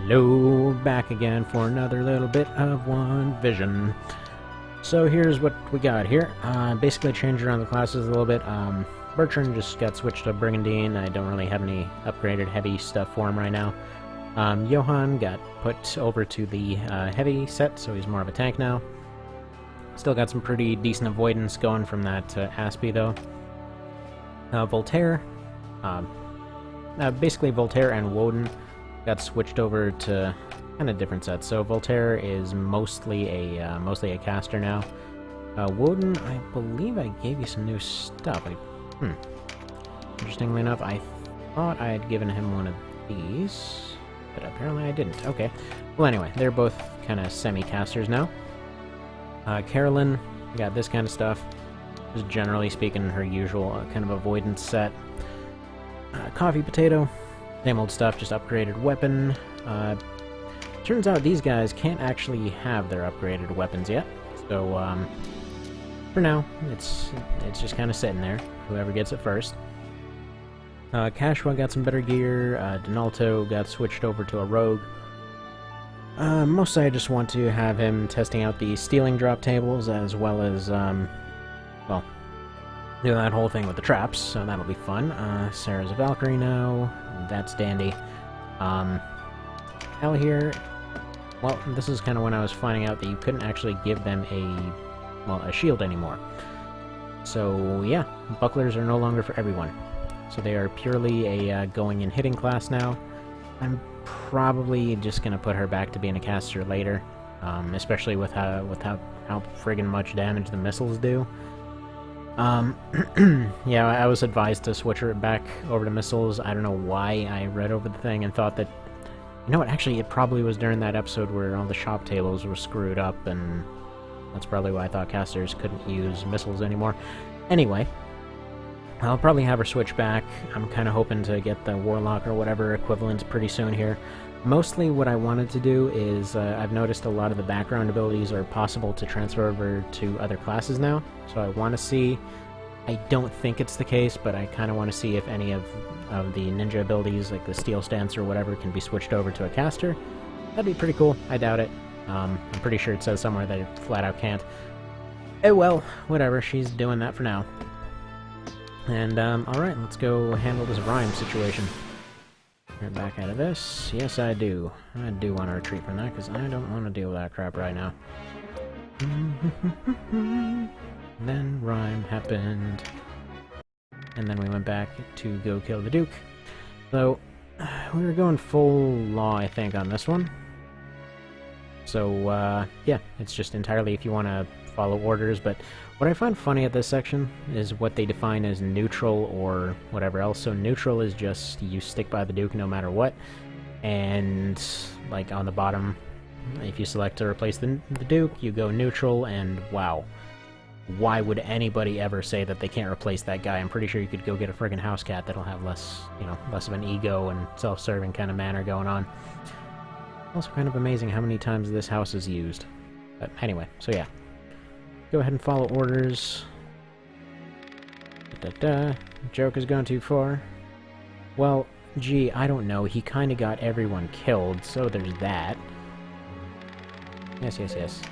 Hello, back again for another little bit of One Vision. So here's what we got here. Basically changed around the classes a little bit. Bertrand just got switched to Brigandine. I don't really have any upgraded heavy stuff for him right now. Johann got put over to the heavy set, so he's more of a tank now. Still got some pretty decent avoidance going from that Aspie, though. Voltaire, basically Voltaire and Woden got switched over to kind of different sets. So Voltaire is mostly a caster now. Woden, I believe I gave you some new stuff. Interestingly enough, I thought I had given him one of these, but apparently I didn't. Okay. Well, anyway, they're both kind of semi-casters now. Carolyn got this kind of stuff. Just generally speaking, her usual kind of avoidance set. Coffee Potato, same old stuff, just upgraded weapon. Turns out these guys can't actually have their upgraded weapons yet, so for now, it's just kind of sitting there. Whoever gets it first. Cashwa got some better gear. Donalto got switched over to a rogue. Mostly I just want to have him testing out the stealing drop tables, as well as, well, do that whole thing with the traps, so that'll be fun. Sarah's a Valkyrie now. That's dandy. Hell here. Well, this is kind of when I was finding out that you couldn't actually give them a shield anymore. So, yeah, bucklers are no longer for everyone. So they are purely a going and hitting class now. I'm probably just gonna put her back to being a caster later, especially with how friggin' much damage the missiles do. Yeah, I was advised to switch her back over to missiles. I don't know why. I read over the thing and thought that, you know what, actually it probably was during that episode where all the shop tables were screwed up, and that's probably why I thought casters couldn't use missiles anymore. Anyway, I'll probably have her switch back. I'm kind of hoping to get the Warlock or whatever equivalent pretty soon here. Mostly what I wanted to do is, I've noticed a lot of the background abilities are possible to transfer over to other classes now, so I want to see. I don't think it's the case, but I kind of want to see if any of the ninja abilities, like the Steel Stance or whatever, can be switched over to a caster. That'd be pretty cool. I doubt it. I'm pretty sure it says somewhere that it flat out can't. Oh well, whatever, she's doing that for now. And, alright, let's go handle this Rhime situation. Get back out of this. Yes, I do. I do want to retreat from that, because I don't want to deal with that crap right now. Then Rhime happened. And then we went back to go kill the Duke. So, we were going full law, I think, on this one. So, yeah, it's just entirely if you want to follow orders, but what I find funny at this section is what they define as neutral or whatever else. So neutral is just you stick by the Duke no matter what, and like on the bottom, if you select to replace the Duke, you go neutral, and wow. Why would anybody ever say that they can't replace that guy? I'm pretty sure you could go get a friggin' house cat that'll have less, less of an ego and self-serving kind of manner going on. Also kind of amazing how many times this house is used. But anyway, so yeah. Go ahead and follow orders. Joke has gone too far. Well, gee, I don't know. He kind of got everyone killed, so there's that. Yes.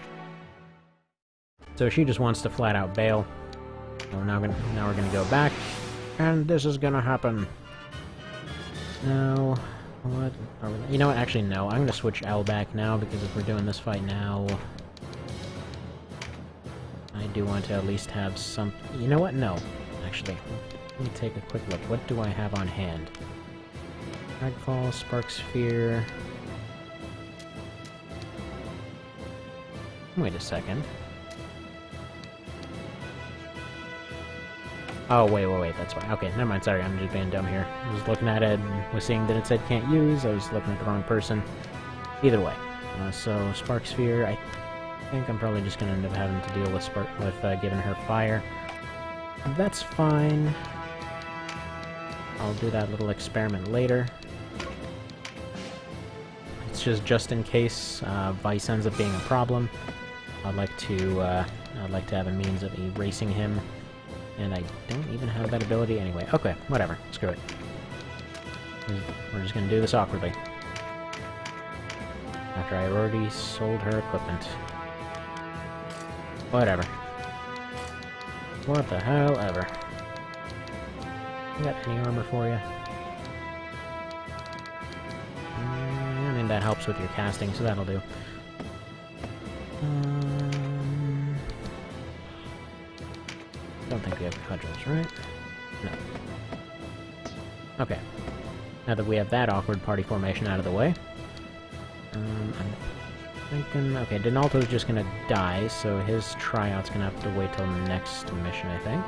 So she just wants to flat out bail. So now we're gonna go back, and this is gonna happen. Now, what? You know what? Actually, no. I'm gonna switch L back now, because if we're doing this fight now, I do want to at least have some... You know what? No. Actually, let me take a quick look. What do I have on hand? Dragfall, Spark Sphere... Wait a second. Oh, wait, that's why. Okay, never mind, sorry, I'm just being dumb here. I was looking at it and was seeing that it said can't use. I was looking at the wrong person. Either way. So, Spark Sphere, I think I'm probably just going to end up having to deal with giving her fire. That's fine. I'll do that little experiment later. It's just in case Vice ends up being a problem. I'd like to have a means of erasing him, and I don't even have that ability anyway. Okay, whatever. Screw it. We're just going to do this awkwardly. After I already sold her equipment. Whatever. What the hell ever. Got any armor for you? I mean, that helps with your casting, so that'll do. Don't think we have cudgels, right? No. Okay. Now that we have that awkward party formation out of the way, I'm thinking... Okay, Donalto's just gonna die, so his tryout's gonna have to wait till next mission, I think.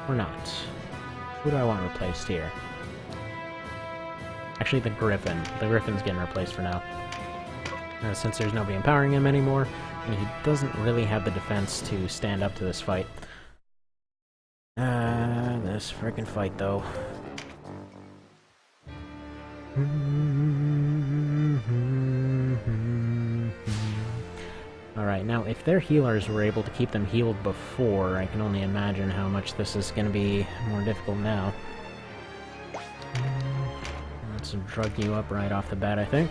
Or not. Who do I want replaced here? Actually, the Griffin. The Griffin's getting replaced for now. Since there's nobody empowering him anymore, and he doesn't really have the defense to stand up to this fight. This frickin' fight, though. Alright, now if their healers were able to keep them healed before, I can only imagine how much this is going to be more difficult now. Let's drug you up right off the bat, I think.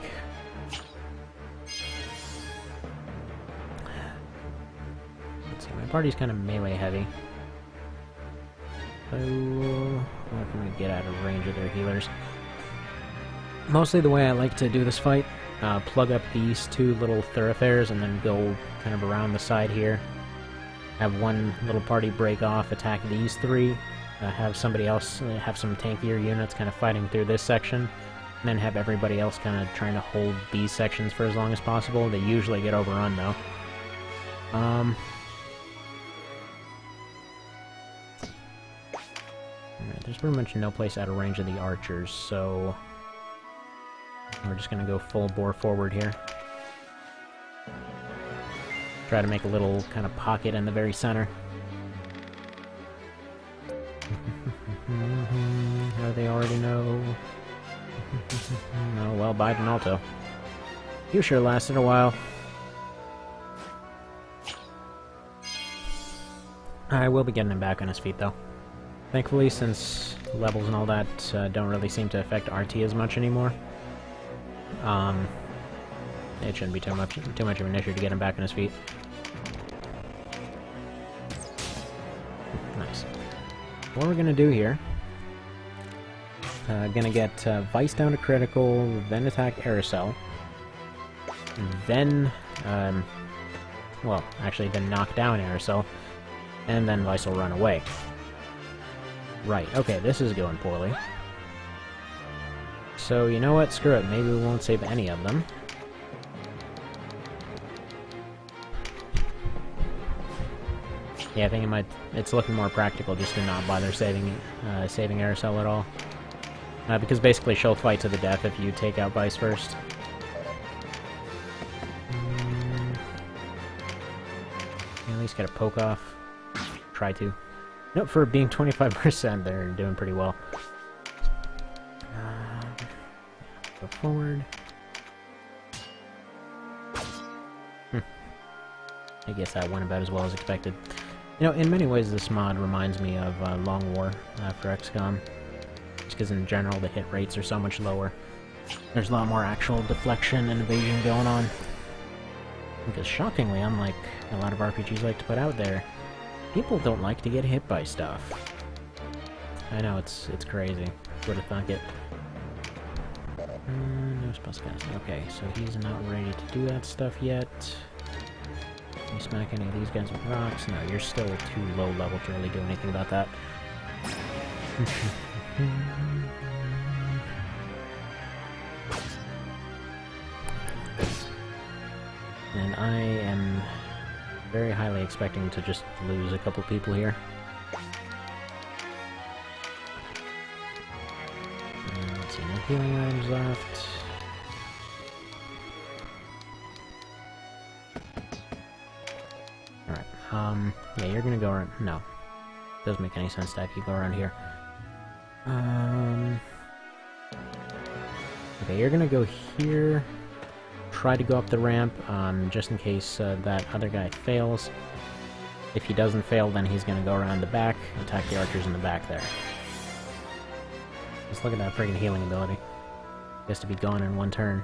Let's see, my party's kind of melee heavy. So, what can we get out of range of their healers? Mostly the way I like to do this fight, plug up these two little thoroughfares and then go kind of around the side here. Have one little party break off, attack these three, have somebody else, have some tankier units kind of fighting through this section, and then have everybody else kind of trying to hold these sections for as long as possible. They usually get overrun though. Alright, there's pretty much no place out of range of the archers, so we're just gonna go full bore forward here. Try to make a little kind of pocket in the very center. How do they already know? Oh, well, bye Donalto. You sure lasted a while. I will be getting him back on his feet, though. Thankfully, since levels and all that don't really seem to affect RT as much anymore, it shouldn't be too much of an issue to get him back on his feet. Nice. What we're gonna do here, gonna get Vice down to critical, then attack Aerosol, then, well, actually then knock down Aerosol, and then Vice will run away. Right, okay, this is going poorly. So, you know what? Screw it. Maybe we won't save any of them. Yeah, I think it's looking more practical just to not bother saving Aerosol at all. Because basically she'll fight to the death if you take out Vice first. At least get a poke off. Try to. Nope, for being 25%, they're doing pretty well. Go forward. I guess that went about as well as expected. You know, in many ways this mod reminds me of Long War for XCOM. Just because in general the hit rates are so much lower. There's a lot more actual deflection and evasion going on. Because shockingly, unlike a lot of RPGs like to put out there, people don't like to get hit by stuff. I know, it's crazy. Would have thunk it. No spellcasting. Okay, so he's not ready to do that stuff yet. Can you smack any of these guys with rocks? No, you're still too low level to really do anything about that. And I am very highly expecting to just lose a couple people here. Let's see, no healing items left. Alright, yeah, you're gonna go around. No. Doesn't make any sense to have you go around here. Okay, you're gonna go here. Try to go up the ramp, just in case that other guy fails. If he doesn't fail, then he's gonna go around the back, attack the archers in the back there. Just look at that friggin' healing ability. He has to be gone in one turn.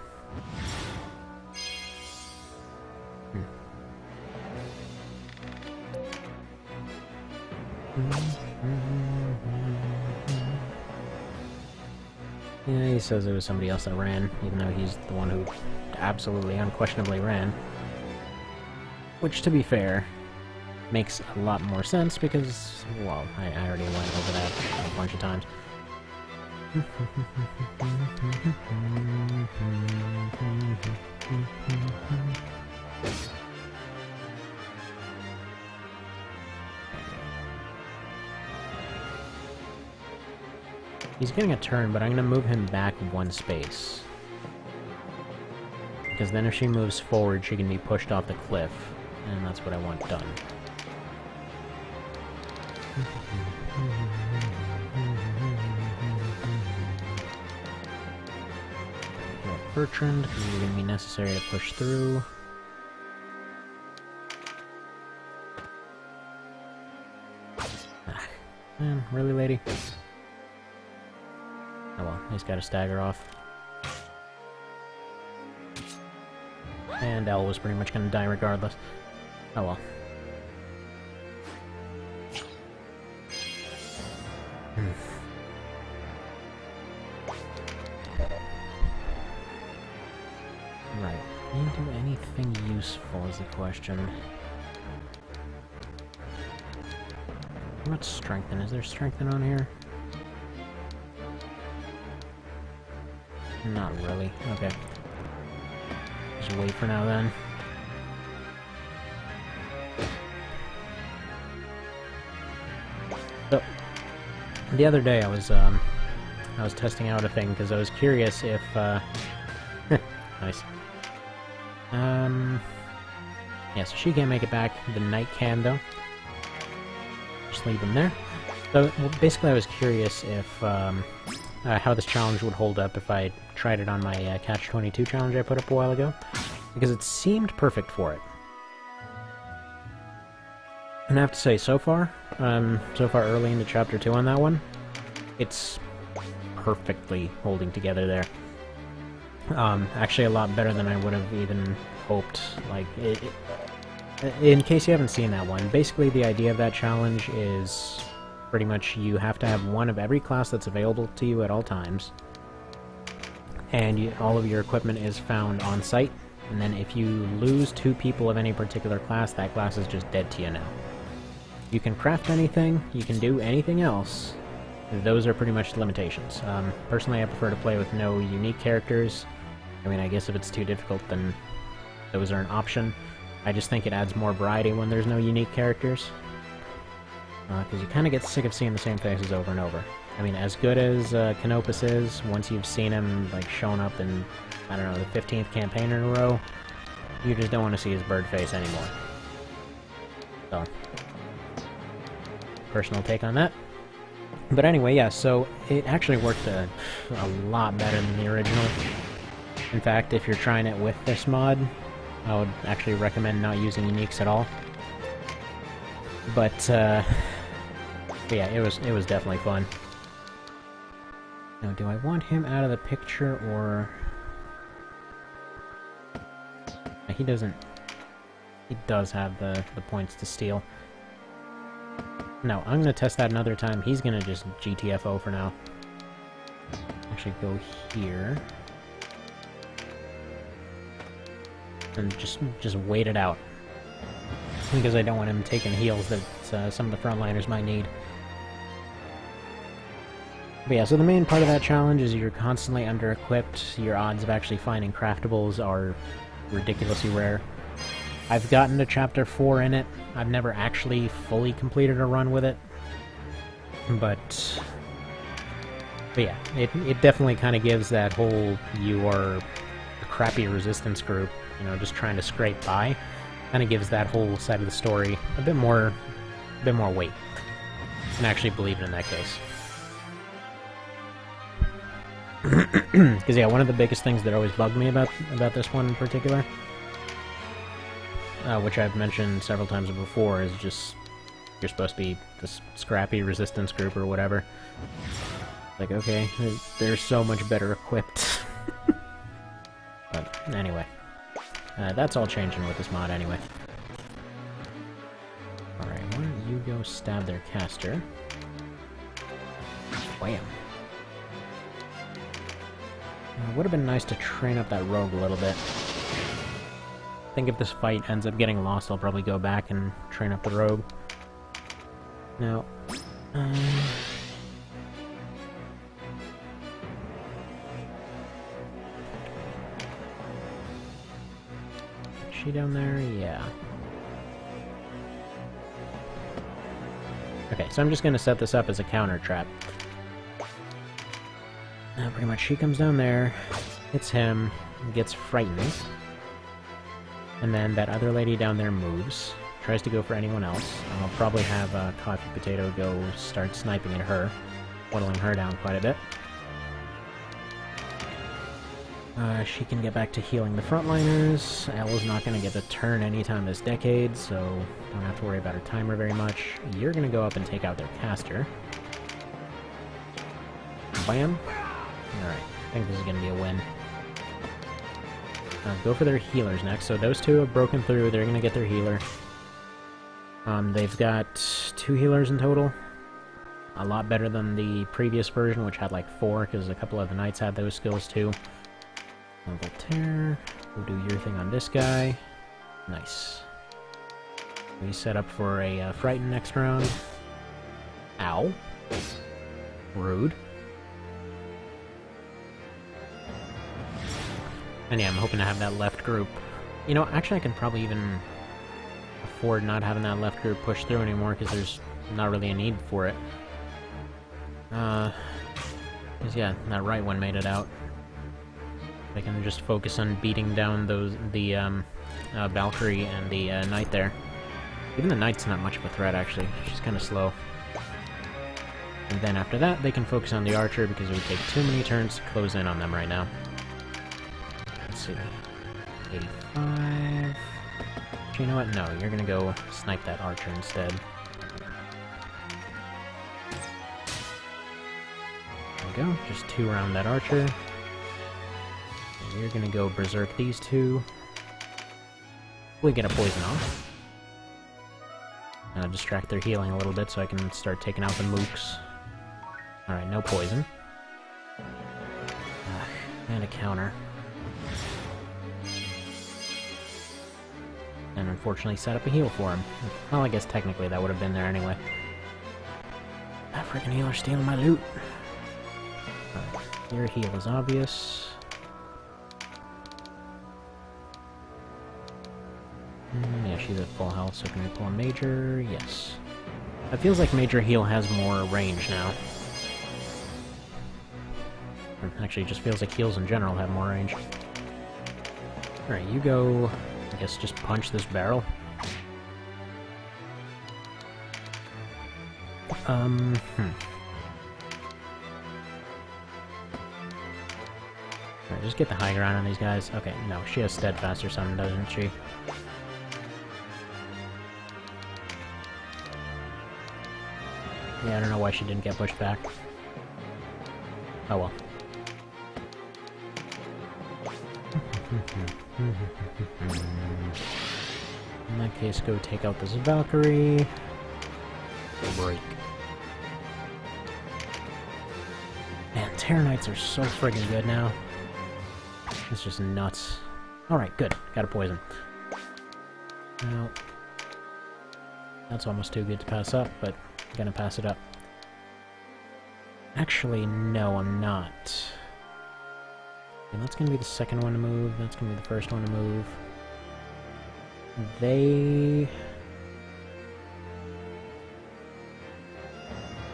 says it was somebody else that ran, even though he's the one who absolutely, unquestionably ran. Which, to be fair, makes a lot more sense because, well, I already went over that a bunch of times. He's getting a turn, but I'm gonna move him back one space. Because then if she moves forward, she can be pushed off the cliff. And that's what I want done. Bertrand, because it's gonna be necessary to push through. Man, really, lady? Oh well, he's got to stagger off. And Elle was pretty much going to die regardless. Oh well. Right. Can you do anything useful is the question. What's strengthen? Is there strengthen on here? Not really. Okay. Just wait for now then. So, the other day I was testing out a thing because I was curious if nice. Yeah, so she can't make it back. The knight can though. Just leave him there. So well, basically, I was curious if how this challenge would hold up if I tried it on my Catch-22 challenge I put up a while ago, because it seemed perfect for it. And I have to say, so far early into Chapter 2 on that one, it's perfectly holding together there. Actually a lot better than I would have even hoped. Like, in case you haven't seen that one, basically the idea of that challenge is pretty much you have to have one of every class that's available to you at all times, and all of your equipment is found on site, and then if you lose 2 people of any particular class, that class is just dead to you now. You can craft anything, you can do anything else. Those are pretty much the limitations. Personally, I prefer to play with no unique characters. I mean, I guess if it's too difficult, then those are an option. I just think it adds more variety when there's no unique characters. Because you kind of get sick of seeing the same faces over and over. I mean, as good as Canopus is, once you've seen him, like, shown up in, I don't know, the 15th campaign in a row, you just don't want to see his bird face anymore. So, personal take on that. But anyway, yeah, so it actually worked a lot better than the original. In fact, if you're trying it with this mod, I would actually recommend not using uniques at all. But yeah, it was definitely fun. Now, do I want him out of the picture, or... He doesn't... He does have the points to steal. No, I'm gonna test that another time. He's gonna just GTFO for now. Actually, go here. And just wait it out. Because I don't want him taking heals that some of the frontliners might need. But yeah, so the main part of that challenge is you're constantly under-equipped. Your odds of actually finding craftables are ridiculously rare. I've gotten to Chapter 4 in it. I've never actually fully completed a run with it. But yeah, it definitely kind of gives that whole you are a crappy resistance group, you know, just trying to scrape by. Kind of gives that whole side of the story a bit more weight. And actually believe it in that case. Because yeah, one of the biggest things that always bugged me about this one in particular, which I've mentioned several times before, is just you're supposed to be this scrappy resistance group or whatever. Like, okay, they're so much better equipped. But anyway, that's all changing with this mod anyway. Alright, why don't you go stab their caster? Wham! Would have been nice to train up that rogue a little bit. I think if this fight ends up getting lost, I'll probably go back and train up the rogue. Now, is she down there? Yeah. Okay, so I'm just gonna set this up as a counter trap. Now, pretty much she comes down there, hits him, gets frightened, and then that other lady down there moves, tries to go for anyone else. I'll probably have Coffee Potato go start sniping at her, whittling her down quite a bit. She can get back to healing the frontliners. Ella's not going to get a turn anytime this decade, so don't have to worry about her timer very much. You're going to go up and take out their caster. Bam! Alright, I think this is going to be a win. Go for their healers next. So those two have broken through. They're going to get their healer. They've got 2 healers in total. A lot better than the previous version, which had like 4, because a couple of the knights had those skills too. Voltaire, we'll do your thing on this guy. Nice. We set up for a Frighten next round. Ow. Rude. And yeah, I'm hoping to have that left group. You know, actually I can probably even afford not having that left group push through anymore, because there's not really a need for it. Because yeah, that right one made it out. I can just focus on beating down the Valkyrie and the Knight there. Even the Knight's not much of a threat, actually. She's kind of slow. And then after that, they can focus on the Archer, because it would take too many turns to close in on them right now. Let's see. 85... You know what? No, you're gonna go snipe that Archer instead. There we go. Just 2 around that Archer. You're gonna go berserk these 2. We get a poison off. Distract their healing a little bit so I can start taking out the mooks. Alright, no poison. And a counter. And unfortunately set up a heal for him. Well, I guess technically that would have been there anyway. That freaking healer's stealing my loot. Alright, your heal is obvious. Yeah, she's at full health, so can we pull a Major? Yes. It feels like Major Heal has more range now. Actually, it just feels like heals in general have more range. Alright, you go... I guess just punch this barrel. Alright, just get the high ground on these guys. Okay, no, she has Steadfast or something, doesn't she? Yeah, I don't know why she didn't get pushed back. Oh well. In that case, go take out this Valkyrie. Break. Man, Terror Knights are so friggin' good now. It's just nuts. Alright, good. Got a poison. Now, that's almost too good to pass up, but I'm gonna pass it up. Actually, no, I'm not. And that's gonna be the second one to move, that's gonna be the first one to move.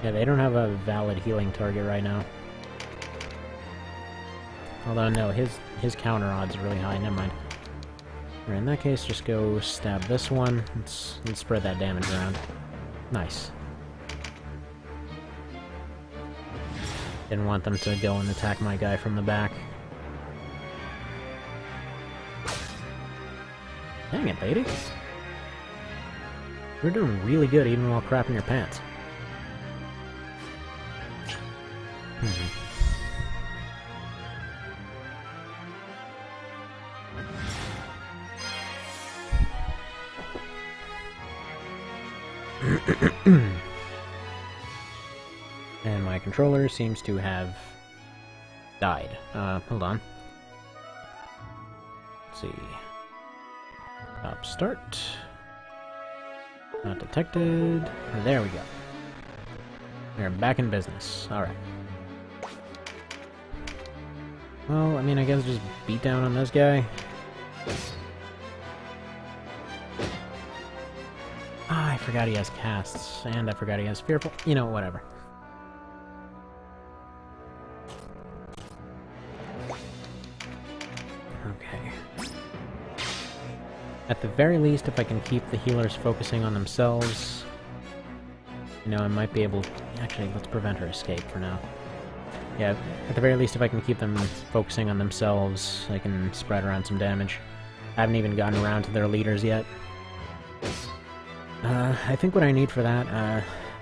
Yeah, they don't have a valid healing target right now. Although, no, his counter odds are really high, never mind. Alright, in that case, just go stab this one. Let's spread that damage around. Nice. Didn't want them to go and attack my guy from the back. Dang it, lady. You're doing really good even while crapping your pants. And my controller seems to have died. Hold on. Let's see. Stop start. Not detected. There we go. We're back in business. Alright. Well, I mean, I guess just beat down on this guy. Ah, I forgot he has casts, and I forgot he has fearful. You know, whatever. Okay. At the very least, if I can keep the healers focusing on themselves, you know, I might be able... Actually, let's prevent her escape for now. Yeah, at the very least, if I can keep them focusing on themselves, I can spread around some damage. I haven't even gotten around to their leaders yet. I think what I need for that,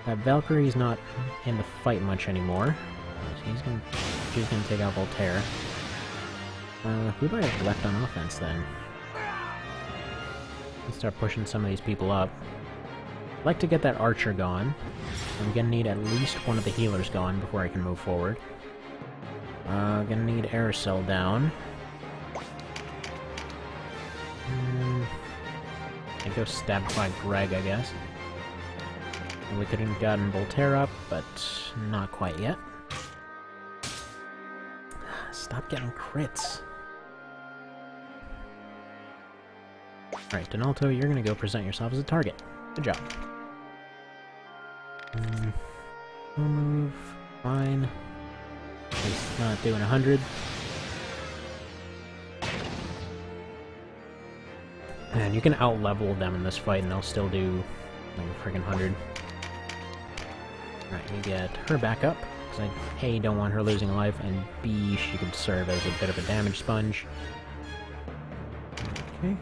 that Valkyrie's not in the fight much anymore. She's gonna take out Voltaire. Who do I have left on offense, then? Let's start pushing some of these people up. I'd like to get that archer gone. I'm gonna need at least one of the healers gone before I can move forward. Gonna need Aerosol down. I go Stabify Greg, I guess. And we could have gotten Voltaire up, but not quite yet. Stop getting crits. Alright, Donalto, you're gonna go present yourself as a target. Good job. No move. Fine. He's not doing 100. And you can out-level them in this fight and they'll still do like a friggin' 100. Alright, we get her back up, because I A, don't want her losing a life, and B, she could serve as a bit of a damage sponge. Okay.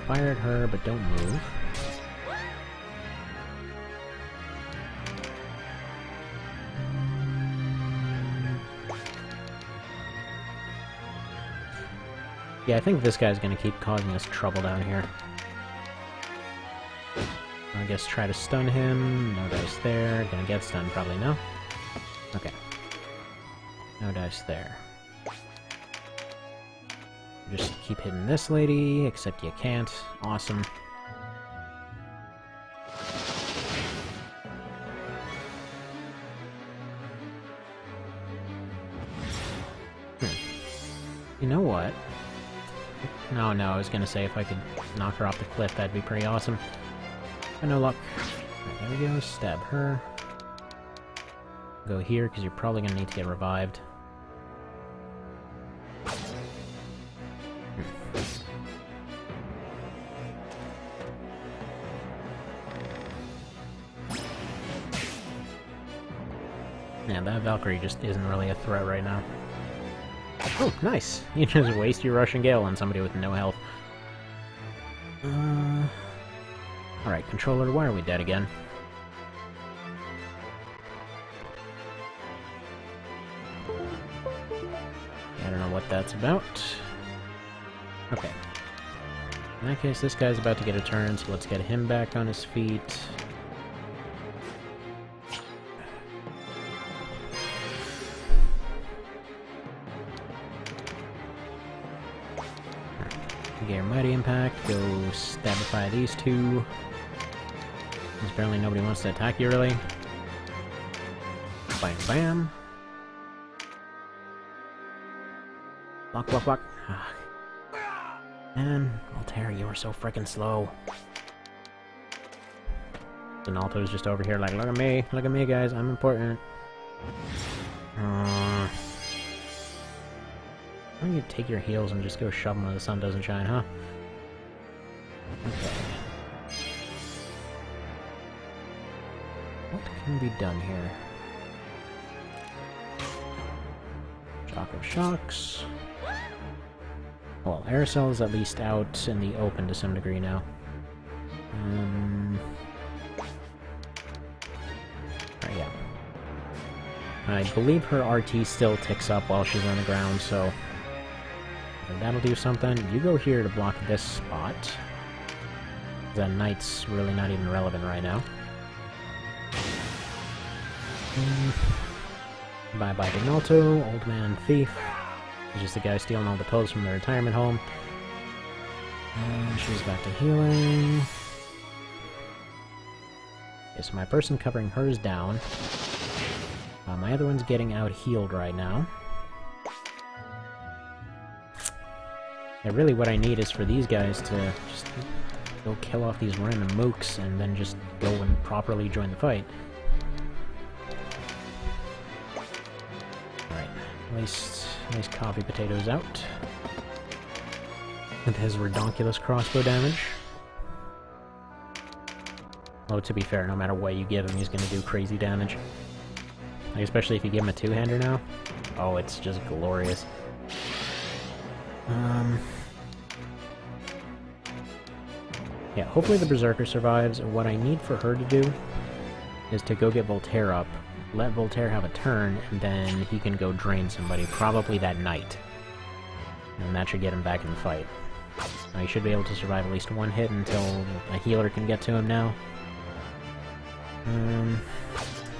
Fire at her, but don't move. Yeah, I think this guy's gonna keep causing us trouble down here. I guess try to stun him. No dice there. Gonna get stunned, probably no. Okay. No dice there. Just keep hitting this lady, except you can't. Awesome. You know what? No, I was gonna say if I could knock her off the cliff, that'd be pretty awesome. But no luck. Right, there we go, stab her. Go here, because you're probably gonna need to get revived. Yeah, that Valkyrie just isn't really a threat right now. Oh, nice! You just waste your Russian Gale on somebody with no health. Alright, controller, why are we dead again? I don't know what that's about. Okay. In that case, this guy's about to get a turn, so let's get him back on his feet. Get your Mighty Impact, go Stabify these two. There's barely nobody wants to attack you, really. Bam, bam. Block, block, block. Man, Voltaire, you were so freaking slow. Donalto's just over here like, look at me, guys, I'm important. Why don't you take your heals and just go shove them where the sun doesn't shine, huh? Okay. What can be done here? Shock of Shocks. Well, Aerosol is at least out in the open to some degree now. Right, yeah. I believe her RT still ticks up while she's on the ground, so... that'll do something. You go here to block this spot. That knight's really not even relevant right now. Bye-bye Dignalto, old man thief. He's just the guy stealing all the pills from the retirement home. And she's back to healing. Okay, so my person covering her is down. My other one's getting out healed right now. Yeah, really what I need is for these guys to just go kill off these random mooks and then just go and properly join the fight. Alright, at least Coffee Potato's out. With his redonkulous crossbow damage. Oh, to be fair, no matter what you give him, he's gonna do crazy damage. Like, especially if you give him a two-hander now. Oh, it's just glorious. Yeah, hopefully the Berserker survives. What I need for her to do is to go get Voltaire up, let Voltaire have a turn, and then he can go drain somebody, probably that knight. And that should get him back in the fight. He should be able to survive at least one hit until a healer can get to him now.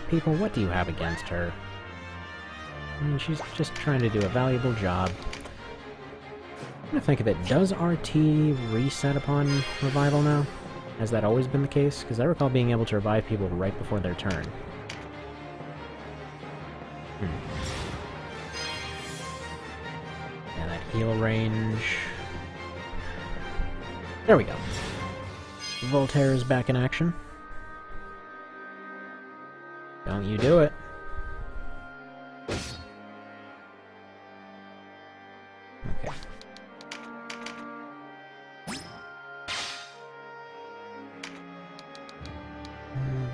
People, what do you have against her? I mean, she's just trying to do a valuable job. I'm gonna think of it. Does RT reset upon revival now? Has that always been the case? Because I recall being able to revive people right before their turn. Yeah, that heal range... There we go. Voltaire is back in action. Don't you do it. Okay.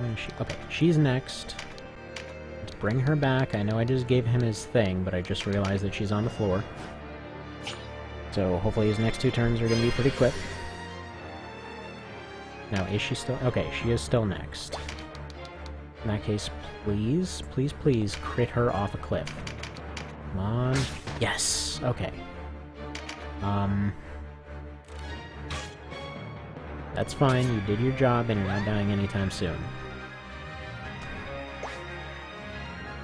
Where is she? Okay, she's next. Let's bring her back. I know I just gave him his thing, but I just realized that she's on the floor. So hopefully his next two turns are going to be pretty quick. Now, is she still... Okay, she is still next. In that case, please, please, please crit her off a cliff. Come on. Yes! Okay. That's fine, you did your job and you're not dying anytime soon.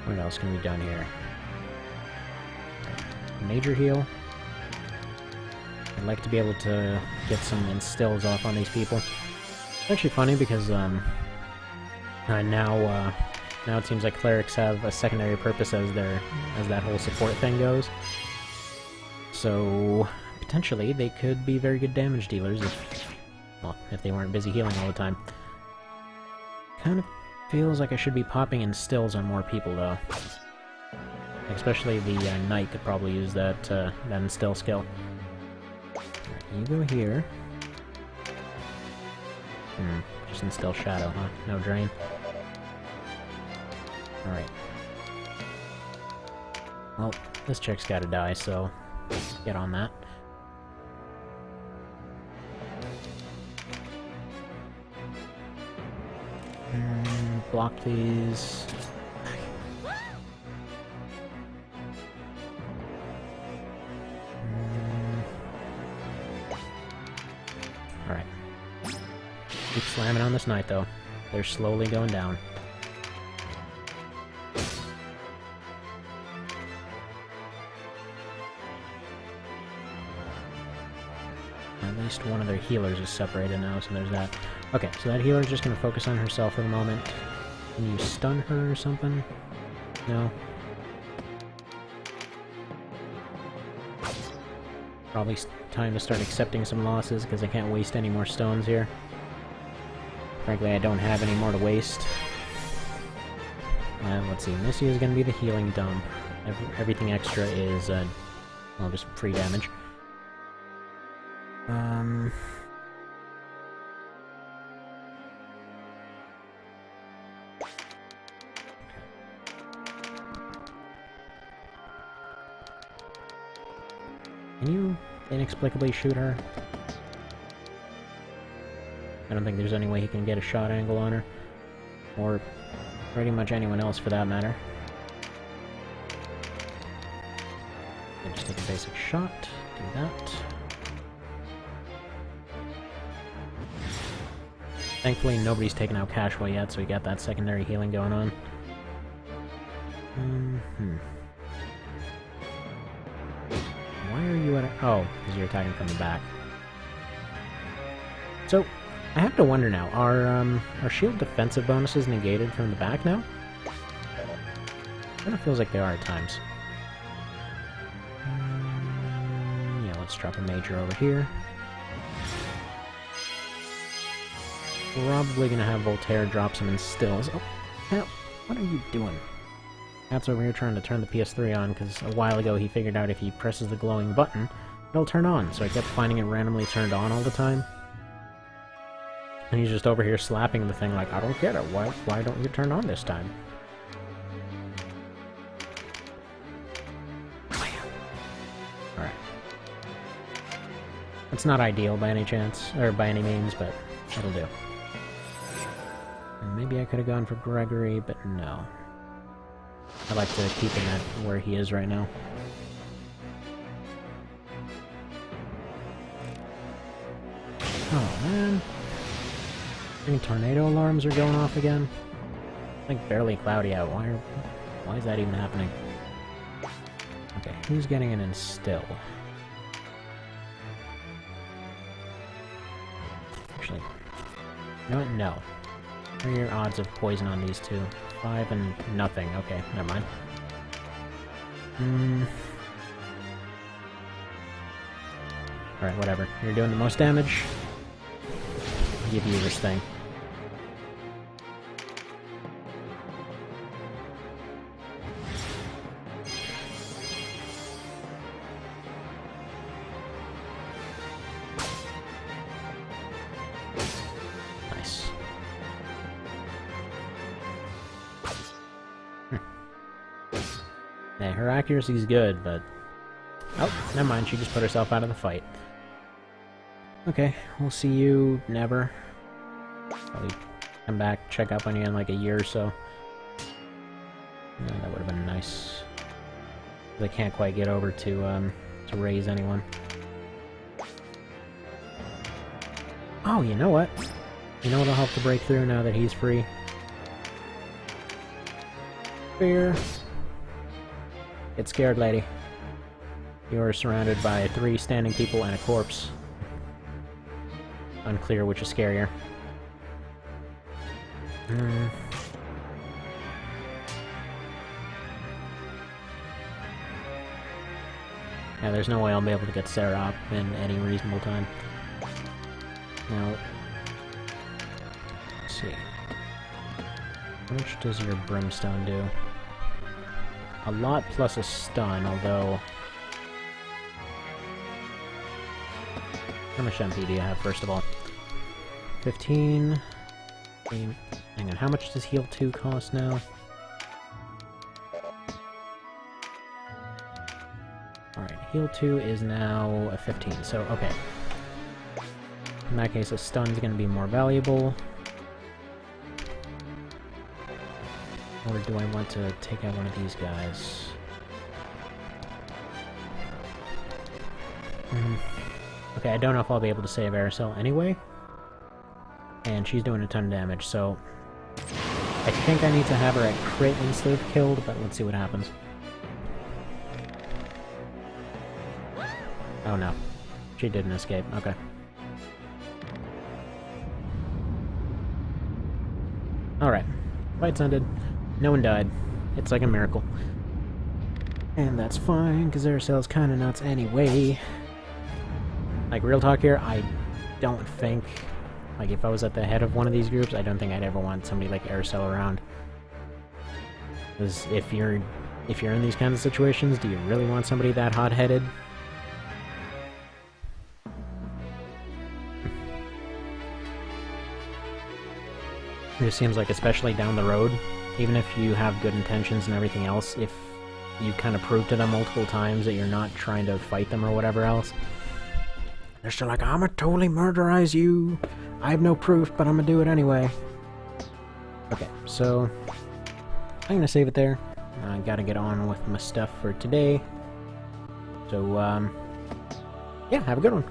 What else can be done here? Major heal. I'd like to be able to get some instills off on these people. It's actually funny because, now it seems like clerics have a secondary purpose as that whole support thing goes. So, potentially, they could be very good damage dealers if they weren't busy healing all the time. Kind of feels like I should be popping instills on more people, though. Especially the knight could probably use that instill skill. Right, you go here. Just instill shadow, huh? No drain. Alright. Well, this chick's gotta die, so get on that. Block these. Alright. Keep slamming on this knight, though. They're slowly going down. At least one of their healers is separated now, so there's that. Okay, so that healer's just gonna focus on herself for the moment. Can you stun her or something? No? Probably time to start accepting some losses, because I can't waste any more stones here. Frankly, I don't have any more to waste. Let's see, Missy is gonna be the healing dump. Everything extra is, well, just free damage. Can you inexplicably shoot her? I don't think there's any way he can get a shot angle on her. Or pretty much anyone else for that matter. Then just take a basic shot, do that. Thankfully, nobody's taken out Cashway yet, so we got that secondary healing going on. Why are you at a... Oh, because you're attacking from the back. So, I have to wonder now, are shield defensive bonuses negated from the back now? It kind of feels like they are at times. Yeah, let's drop a major over here. Probably gonna have Voltaire drop some instills. Oh, now, what are you doing? Cat's over here trying to turn the PS3 on, because a while ago he figured out if he presses the glowing button, it'll turn on, so I kept finding it randomly turned on all the time. And he's just over here slapping the thing like, I don't get it, why don't you turn on this time? Alright. It's not ideal by any chance, or by any means, but it'll do. And maybe I could have gone for Gregory, but no. I like to keep him at where he is right now. Oh man. Any tornado alarms are going off again? It's like barely cloudy out. Why is that even happening? Okay, who's getting an instill? Actually, you know what? No. What are your odds of poison on these two? 5 and nothing. Okay, never mind. Alright, whatever. You're doing the most damage. I'll give you this thing. Nice. Yeah, her accuracy's good, but... Oh, never mind, she just put herself out of the fight. Okay, we'll see you never. Probably come back, check up on you in like a year or so. Yeah, that would have been nice. They can't quite get over to raise anyone. Oh, you know what? You know what'll help to break through now that he's free? Fear. Get scared, lady. You are surrounded by 3 standing people and a corpse. Unclear which is scarier. Yeah, there's no way I'll be able to get Sarah up in any reasonable time. Now, let's see. How much does your Brimstone do? A lot plus a stun, although... How much MP do you have, first of all? 15... Hang on, how much does heal 2 cost now? Alright, heal 2 is now a 15, so okay. In that case, a stun's gonna be more valuable. Or do I want to take out one of these guys? Okay, I don't know if I'll be able to save Aerosol anyway. And she's doing a ton of damage, so... I think I need to have her at crit instead of killed, but let's see what happens. Oh no. She didn't escape, okay. Alright. Fight's ended. No one died. It's like a miracle. And that's fine, because Aerosol's kinda nuts anyway. Like, real talk here, I don't think... Like, if I was at the head of one of these groups, I don't think I'd ever want somebody like Aerosol around. Because if you're in these kinds of situations, do you really want somebody that hot-headed? It just seems like, especially down the road, even if you have good intentions and everything else, if you kind of prove to them multiple times that you're not trying to fight them or whatever else, they're still like, I'ma totally murderize you! I have no proof, but I'm gonna do it anyway. Okay, so... I'm gonna save it there. I gotta get on with my stuff for today. So, yeah, have a good one.